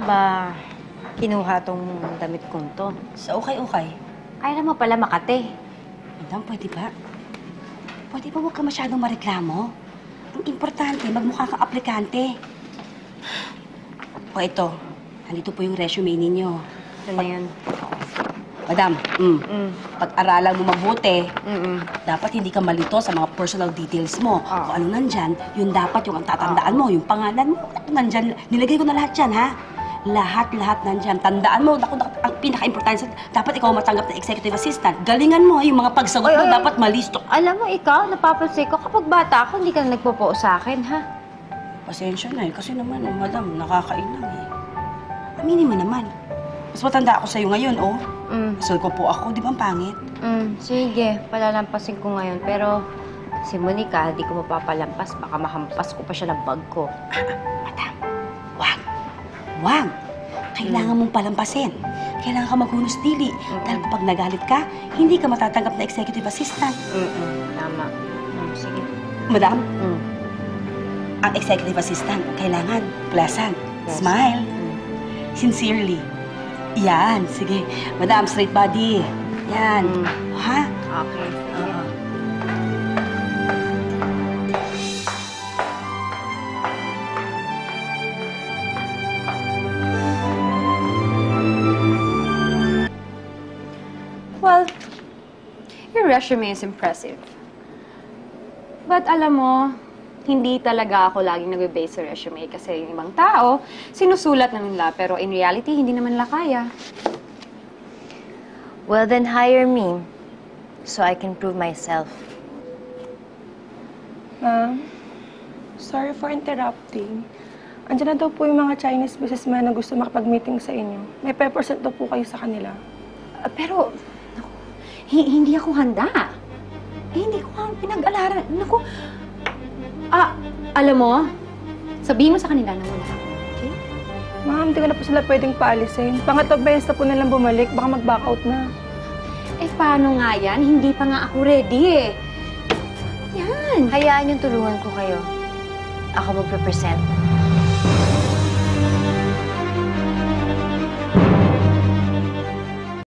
ba kinuha tong damit kong to? Sa ukay-ukay. Kaya naman pala Makate. Madam, pwede ba? Pwede ba huwag ka masyadong mareklamo? Ang importante, magmukha kang aplikante. O ito, nandito po yung resume ninyo. Ito na yan. Madam, pag-aralan mo mabuti, dapat hindi ka malito sa mga personal details mo. Kung ano nandyan, yun dapat yung ang tatandaan mo, yung pangalan mo, nandyan. Nilagay ko na lahat yan, ha? Lahat nandyan. Tandaan mo, ang pinaka-importante, dapat ikaw matanggap na executive assistant. Galingan mo, yung mga pagsagot mo, dapat malisto. Alam mo, ikaw, napapansin ko, kapag bata ako, hindi ka nagpo-po sa akin, ha? Pasensya na eh, kasi naman, madam, nakakainang eh. Aminin mo naman. Mas matanda ako sa'yo ngayon, oh. Masal ko po ako, di ba ang pangit? Sige, palalampasin ko ngayon. Pero si Monica, di ko mapapalampas. Baka mahampas ko pa siya ng bag ko. Madam, wag. Kailangan mong palampasin. Kailangan ka maghunos dili. Dahil kapag nagalit ka, hindi ka matatanggap na executive assistant. Tama. Sige. Madam, ang executive assistant, kailangan pleasant, smile, sincerely. Yan, sige. Madam, straight body. Yan. Ha? Okay. Well, your resume is impressive. But alam mo, hindi talaga ako laging nagbe-base sa resume kasi yung ibang tao, sinusulat na nila pero in reality, hindi naman nila kaya. Well, then hire me so I can prove myself. Ma'am, sorry for interrupting. Andiyan na daw po yung mga Chinese businessmen na gusto makapag-meeting sa inyo. May 5% daw po kayo sa kanila. Pero, naku, hindi ako handa. Hindi ko ang pinag-alaran. Naku, alam mo, sabihin mo sa kanila na wala ako, okay? Ma'am, hindi ko na po sila pwedeng paalisin. Pangatong beses na po nilang bumalik, baka mag-back out na. Eh, paano nga yan? Hindi pa nga ako ready eh. Yan. Hayaan yung tulungan ko kayo. Ako magpe-present.